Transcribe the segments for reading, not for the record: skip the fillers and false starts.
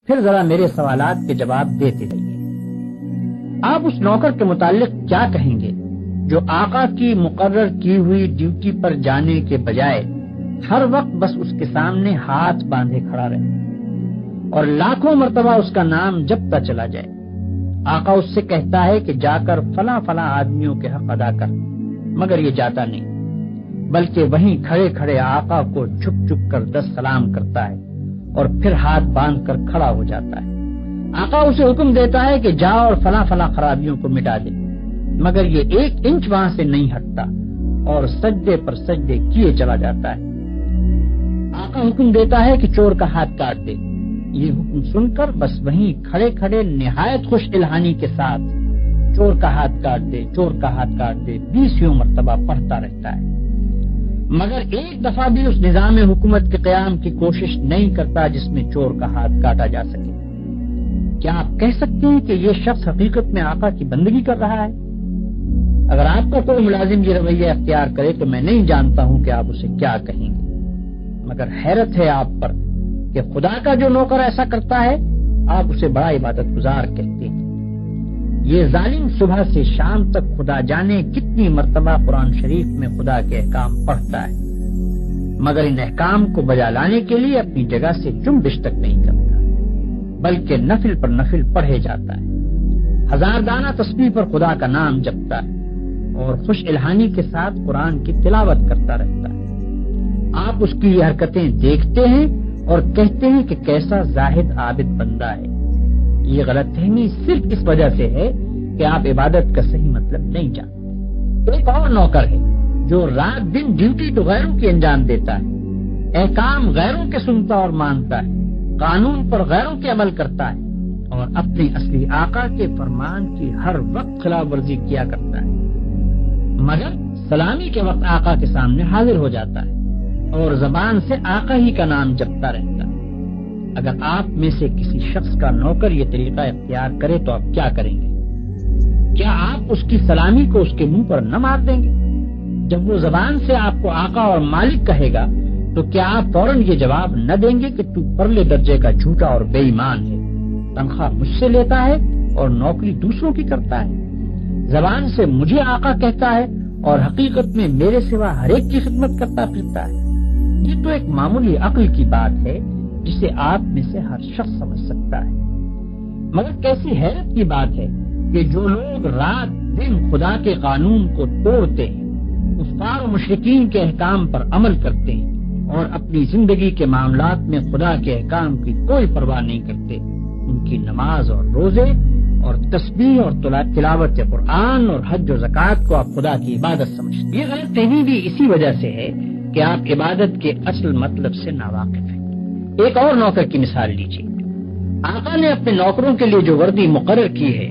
پھر ذرا میرے سوالات کے جواب دیتے رہیے۔ آپ اس نوکر کے متعلق کیا کہیں گے جو آقا کی مقرر کی ہوئی ڈیوٹی پر جانے کے بجائے ہر وقت بس اس کے سامنے ہاتھ باندھے کھڑا رہے اور لاکھوں مرتبہ اس کا نام جپتا چلا جائے؟ آقا اس سے کہتا ہے کہ جا کر فلاں فلاں آدمیوں کے حق ادا کر، مگر یہ جاتا نہیں، بلکہ وہیں کھڑے کھڑے آقا کو جھک جھک کر 10 سلام کرتا ہے اور پھر ہاتھ باندھ کر کھڑا ہو جاتا ہے۔ آقا اسے حکم دیتا ہے کہ جا اور فلاں فلاں خرابیوں کو مٹا دے، مگر یہ 1 انچ وہاں سے نہیں ہٹتا اور سجدے پر سجدے کیے چلا جاتا ہے۔ آقا حکم دیتا ہے کہ چور کا ہاتھ کاٹ دے، یہ حکم سن کر بس وہیں کھڑے کھڑے نہایت خوش الہانی کے ساتھ چور کا ہاتھ کاٹ دے، چور کا ہاتھ کاٹ دے 20 مرتبہ پڑھتا رہتا ہے، مگر ایک دفعہ بھی اس نظام حکومت کے قیام کی کوشش نہیں کرتا جس میں چور کا ہاتھ کاٹا جا سکے۔ کیا آپ کہہ سکتے ہیں کہ یہ شخص حقیقت میں آقا کی بندگی کر رہا ہے؟ اگر آپ کا کوئی ملازم یہ رویہ اختیار کرے تو میں نہیں جانتا ہوں کہ آپ اسے کیا کہیں گے، مگر حیرت ہے آپ پر کہ خدا کا جو نوکر ایسا کرتا ہے آپ اسے بڑا عبادت گزار کہتے ہیں۔ یہ ظالم صبح سے شام تک خدا جانے کتنی مرتبہ قرآن شریف میں خدا کے احکام پڑھتا ہے، مگر ان احکام کو بجا لانے کے لیے اپنی جگہ سے جنبش تک نہیں کرتا، بلکہ نفل پر نفل پڑھے جاتا ہے، 1000 دانہ تسبیح پر خدا کا نام جپتا ہے اور خوش الہانی کے ساتھ قرآن کی تلاوت کرتا رہتا ہے۔ آپ اس کی یہ حرکتیں دیکھتے ہیں اور کہتے ہیں کہ کیسا زاہد عابد بندہ ہے۔ یہ غلط فہمی صرف اس وجہ سے ہے کہ آپ عبادت کا صحیح مطلب نہیں جانتے۔ ایک اور نوکر ہے جو رات دن ڈیوٹی تو غیروں کی انجام دیتا ہے، احکام غیروں کے سنتا اور مانتا ہے، قانون پر غیروں کے عمل کرتا ہے اور اپنے اصلی آقا کے فرمان کی ہر وقت خلاف ورزی کیا کرتا ہے، مگر سلامی کے وقت آقا کے سامنے حاضر ہو جاتا ہے اور زبان سے آقا ہی کا نام جپتا رہتا ہے۔ اگر آپ میں سے کسی شخص کا نوکر یہ طریقہ اختیار کرے تو آپ کیا کریں گے؟ کیا آپ اس کی سلامی کو اس کے منہ پر نہ مار دیں گے؟ جب وہ زبان سے آپ کو آقا اور مالک کہے گا تو کیا آپ فوراً یہ جواب نہ دیں گے کہ تو پرلے درجے کا جھوٹا اور بے ایمان ہے، تنخواہ مجھ سے لیتا ہے اور نوکری دوسروں کی کرتا ہے، زبان سے مجھے آقا کہتا ہے اور حقیقت میں میرے سوا ہر ایک کی خدمت کرتا پھرتا ہے؟ یہ تو ایک معمولی عقل کی بات ہے جسے آپ میں سے ہر شخص سمجھ سکتا ہے، مگر کیسی حیرت کی بات ہے کہ جو لوگ رات دن خدا کے قانون کو توڑتے ہیں، کفار و مشرکین کے احکام پر عمل کرتے ہیں اور اپنی زندگی کے معاملات میں خدا کے احکام کی کوئی پرواہ نہیں کرتے، ان کی نماز اور روزے اور تسبیح اور تلاوت قرآن اور حج و زکوٰۃ کو آپ خدا کی عبادت سمجھتے ہیں۔ یہ غلط فہمی بھی اسی وجہ سے ہے کہ آپ عبادت کے اصل مطلب سے ناواقف ہیں۔ ایک اور نوکر کی مثال لیجیے۔ آقا نے اپنے نوکروں کے لیے جو وردی مقرر کی ہے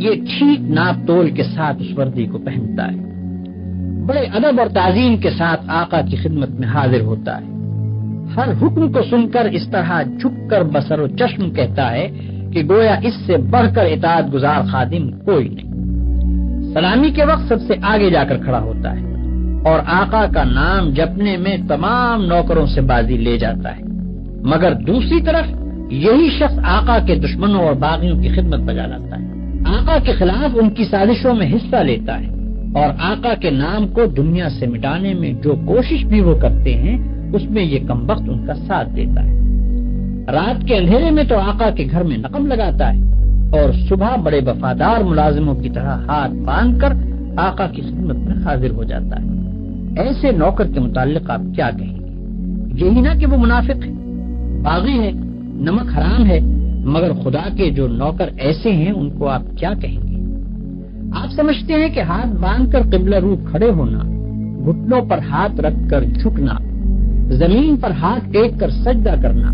یہ ٹھیک ناپ تول کے ساتھ اس وردی کو پہنتا ہے، بڑے ادب اور تعظیم کے ساتھ آقا کی خدمت میں حاضر ہوتا ہے، ہر حکم کو سن کر اس طرح جھک کر بصر و چشم کہتا ہے کہ گویا اس سے بڑھ کر اطاعت گزار خادم کوئی نہیں۔ سلامی کے وقت سب سے آگے جا کر کھڑا ہوتا ہے اور آقا کا نام جپنے میں تمام نوکروں سے بازی لے جاتا ہے، مگر دوسری طرف یہی شخص آقا کے دشمنوں اور باغیوں کی خدمت بجا لاتا ہے، آقا کے خلاف ان کی سازشوں میں حصہ لیتا ہے اور آقا کے نام کو دنیا سے مٹانے میں جو کوشش بھی وہ کرتے ہیں اس میں یہ کمبخت ان کا ساتھ دیتا ہے۔ رات کے اندھیرے میں تو آقا کے گھر میں نقم لگاتا ہے اور صبح بڑے وفادار ملازموں کی طرح ہاتھ باندھ کر آقا کی خدمت میں حاضر ہو جاتا ہے۔ ایسے نوکر کے متعلق آپ کیا کہیں گے؟ یہی نہ کہ وہ منافق ہے، باغی ہے، نمک حرام ہے، مگر خدا کے جو نوکر ایسے ہیں ان کو آپ کیا کہیں گے؟ آپ سمجھتے ہیں کہ ہاتھ باندھ کر قبلہ رو کھڑے ہونا، گھٹنوں پر ہاتھ رکھ کر جھکنا، زمین پر ہاتھ ٹیک کر سجدہ کرنا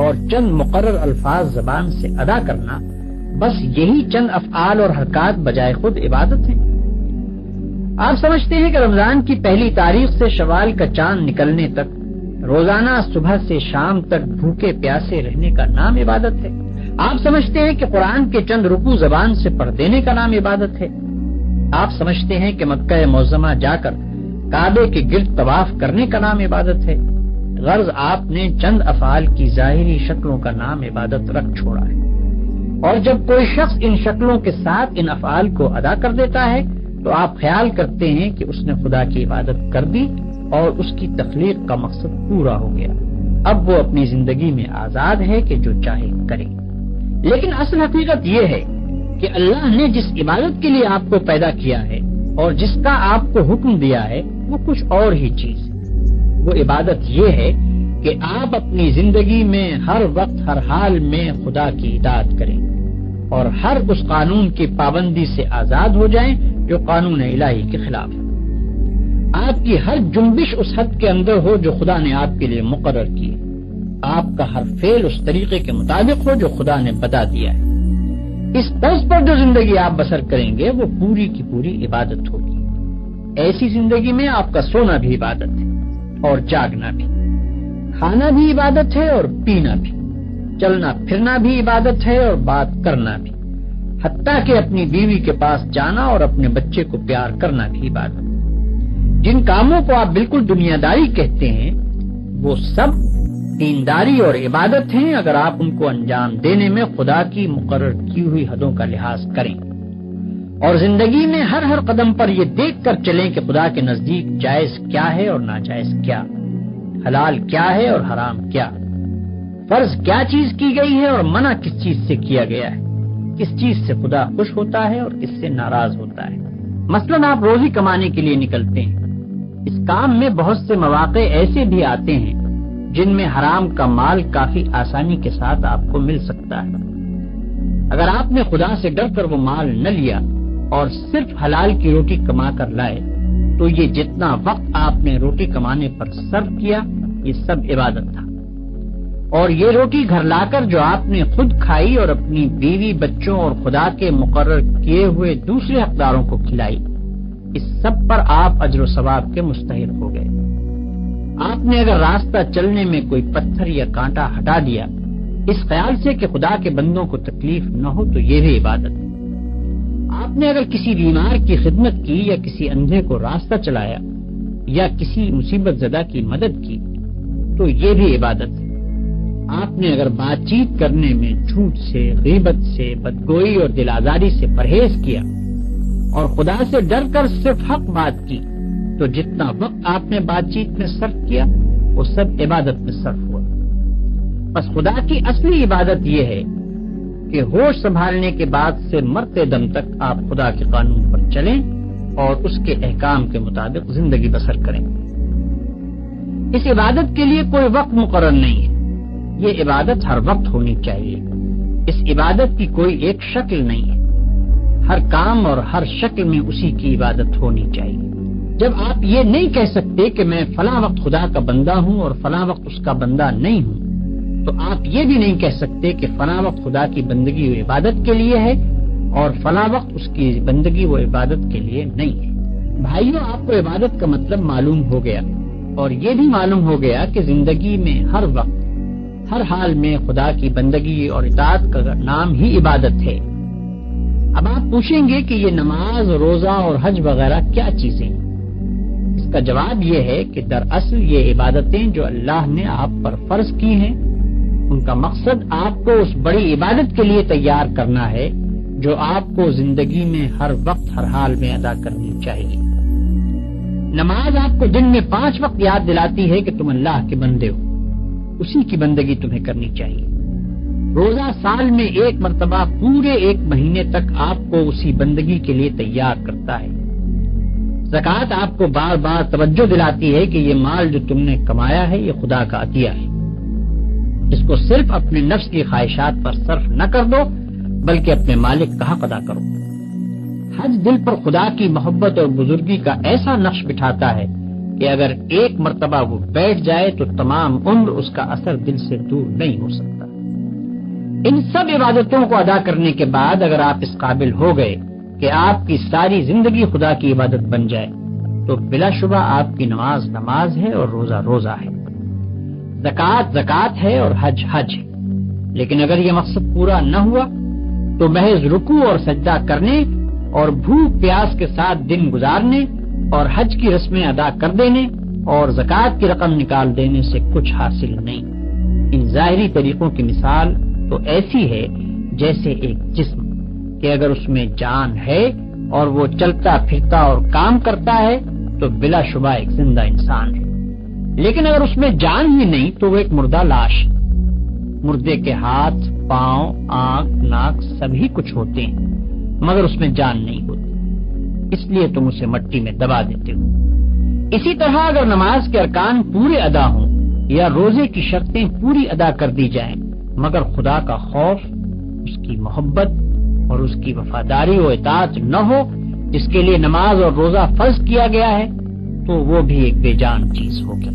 اور چند مقرر الفاظ زبان سے ادا کرنا، بس یہی چند افعال اور حرکات بجائے خود عبادت ہیں؟ آپ سمجھتے ہیں کہ رمضان کی پہلی تاریخ سے شوال کا چاند نکلنے تک روزانہ صبح سے شام تک بھوکے پیاسے رہنے کا نام عبادت ہے؟ آپ سمجھتے ہیں کہ قرآن کے چند رکوع زبان سے پڑھ دینے کا نام عبادت ہے؟ آپ سمجھتے ہیں کہ مکہ معظمہ جا کر کعبے کے گرد طواف کرنے کا نام عبادت ہے؟ غرض آپ نے چند افعال کی ظاہری شکلوں کا نام عبادت رکھ چھوڑا ہے، اور جب کوئی شخص ان شکلوں کے ساتھ ان افعال کو ادا کر دیتا ہے تو آپ خیال کرتے ہیں کہ اس نے خدا کی عبادت کر دی اور اس کی تخلیق کا مقصد پورا ہو گیا، اب وہ اپنی زندگی میں آزاد ہے کہ جو چاہے کرے۔ لیکن اصل حقیقت یہ ہے کہ اللہ نے جس عبادت کے لیے آپ کو پیدا کیا ہے اور جس کا آپ کو حکم دیا ہے وہ کچھ اور ہی چیز ہے۔ وہ عبادت یہ ہے کہ آپ اپنی زندگی میں ہر وقت ہر حال میں خدا کی اطاعت کریں اور ہر اس قانون کی پابندی سے آزاد ہو جائیں جو قانون الہی کے خلاف ہے۔ آپ کی ہر جنبش اس حد کے اندر ہو جو خدا نے آپ کے لیے مقرر کی ہے، آپ کا ہر فعل اس طریقے کے مطابق ہو جو خدا نے بتا دیا ہے۔ اس طرز پر جو زندگی آپ بسر کریں گے وہ پوری کی پوری عبادت ہوگی۔ ایسی زندگی میں آپ کا سونا بھی عبادت ہے اور جاگنا بھی، کھانا بھی عبادت ہے اور پینا بھی، چلنا پھرنا بھی عبادت ہے اور بات کرنا بھی، حتیٰ کہ اپنی بیوی کے پاس جانا اور اپنے بچے کو پیار کرنا بھی عبادت ہے۔ جن کاموں کو آپ بالکل دنیا داری کہتے ہیں وہ سب دینداری اور عبادت ہیں اگر آپ ان کو انجام دینے میں خدا کی مقرر کی ہوئی حدوں کا لحاظ کریں اور زندگی میں ہر قدم پر یہ دیکھ کر چلیں کہ خدا کے نزدیک جائز کیا ہے اور ناجائز کیا، حلال کیا ہے اور حرام کیا، فرض کیا چیز کی گئی ہے اور منع کس چیز سے کیا گیا ہے، کس چیز سے خدا خوش ہوتا ہے اور کس سے ناراض ہوتا ہے۔ مثلاً آپ روزی کمانے کے لیے نکلتے ہیں، اس کام میں بہت سے مواقع ایسے بھی آتے ہیں جن میں حرام کا مال کافی آسانی کے ساتھ آپ کو مل سکتا ہے۔ اگر آپ نے خدا سے ڈر کر وہ مال نہ لیا اور صرف حلال کی روٹی کما کر لائے تو یہ جتنا وقت آپ نے روٹی کمانے پر صرف کیا یہ سب عبادت تھا، اور یہ روٹی گھر لا کر جو آپ نے خود کھائی اور اپنی بیوی بچوں اور خدا کے مقرر کیے ہوئے دوسرے حقداروں کو کھلائی، اس سب پر آپ اجر و ثواب کے مستحق ہو گئے۔ آپ نے اگر راستہ چلنے میں کوئی پتھر یا کانٹا ہٹا دیا اس خیال سے کہ خدا کے بندوں کو تکلیف نہ ہو تو یہ بھی عبادت ہے۔ آپ نے اگر کسی بیمار کی خدمت کی یا کسی اندھے کو راستہ چلایا یا کسی مصیبت زدہ کی مدد کی تو یہ بھی عبادت ہے۔ آپ نے اگر بات چیت کرنے میں جھوٹ سے، غیبت سے، بدگوئی اور دل آزاری سے پرہیز کیا اور خدا سے ڈر کر صرف حق بات کی تو جتنا وقت آپ نے بات چیت میں صرف کیا وہ سب عبادت میں صرف ہوا۔ بس خدا کی اصلی عبادت یہ ہے کہ ہوش سنبھالنے کے بعد سے مرتے دم تک آپ خدا کے قانون پر چلیں اور اس کے احکام کے مطابق زندگی بسر کریں۔ اس عبادت کے لیے کوئی وقت مقرر نہیں ہے، یہ عبادت ہر وقت ہونی چاہیے۔ اس عبادت کی کوئی ایک شکل نہیں ہے، ہر کام اور ہر شکل میں اسی کی عبادت ہونی چاہیے۔ جب آپ یہ نہیں کہہ سکتے کہ میں فلاں وقت خدا کا بندہ ہوں اور فلاں وقت اس کا بندہ نہیں ہوں تو آپ یہ بھی نہیں کہہ سکتے کہ فلاں وقت خدا کی بندگی و عبادت کے لیے ہے اور فلاں وقت اس کی بندگی و عبادت کے لیے نہیں ہے۔ بھائیوں، آپ کو عبادت کا مطلب معلوم ہو گیا اور یہ بھی معلوم ہو گیا کہ زندگی میں ہر وقت ہر حال میں خدا کی بندگی اور اطاعت کا نام ہی عبادت ہے۔ اب آپ پوچھیں گے کہ یہ نماز، روزہ اور حج وغیرہ کیا چیزیں ہیں؟ اس کا جواب یہ ہے کہ دراصل یہ عبادتیں جو اللہ نے آپ پر فرض کی ہیں ان کا مقصد آپ کو اس بڑی عبادت کے لیے تیار کرنا ہے جو آپ کو زندگی میں ہر وقت ہر حال میں ادا کرنی چاہیے۔ نماز آپ کو دن میں 5 وقت یاد دلاتی ہے کہ تم اللہ کے بندے ہو، اسی کی بندگی تمہیں کرنی چاہیے۔ روزہ سال میں 1 مرتبہ پورے 1 مہینے تک آپ کو اسی بندگی کے لیے تیار کرتا ہے۔ زکوٰۃ آپ کو بار بار توجہ دلاتی ہے کہ یہ مال جو تم نے کمایا ہے یہ خدا کا عطیہ ہے، اس کو صرف اپنے نفس کی خواہشات پر صرف نہ کر دو بلکہ اپنے مالک کا حق ادا کرو۔ حج دل پر خدا کی محبت اور بزرگی کا ایسا نقش بٹھاتا ہے کہ اگر 1 مرتبہ وہ بیٹھ جائے تو تمام عمر اس کا اثر دل سے دور نہیں ہو سکتا۔ ان سب عبادتوں کو ادا کرنے کے بعد اگر آپ اس قابل ہو گئے کہ آپ کی ساری زندگی خدا کی عبادت بن جائے تو بلا شبہ آپ کی نماز نماز ہے اور روزہ روزہ ہے، زکوٰۃ زکوٰۃ ہے اور حج حج ہے۔ لیکن اگر یہ مقصد پورا نہ ہوا تو محض رکوع اور سجدہ کرنے اور بھوک پیاس کے ساتھ دن گزارنے اور حج کی رسمیں ادا کر دینے اور زکوٰۃ کی رقم نکال دینے سے کچھ حاصل نہیں۔ ان ظاہری طریقوں کی مثال تو ایسی ہے جیسے ایک جسم کہ اگر اس میں جان ہے اور وہ چلتا پھرتا اور کام کرتا ہے تو بلا شبہ ایک زندہ انسان ہے، لیکن اگر اس میں جان ہی نہیں تو وہ ایک مردہ لاش۔ مردے کے ہاتھ، پاؤں، آنکھ، ناک سبھی کچھ ہوتے ہیں مگر اس میں جان نہیں ہوتی، اس لیے تم اسے مٹی میں دبا دیتے ہو۔ اسی طرح اگر نماز کے ارکان پورے ادا ہوں یا روزے کی شرطیں پوری ادا کر دی جائیں مگر خدا کا خوف، اس کی محبت اور اس کی وفاداری و اطاعت نہ ہو جس کے لیے نماز اور روزہ فرض کیا گیا ہے، تو وہ بھی ایک بے جان چیز ہوگی۔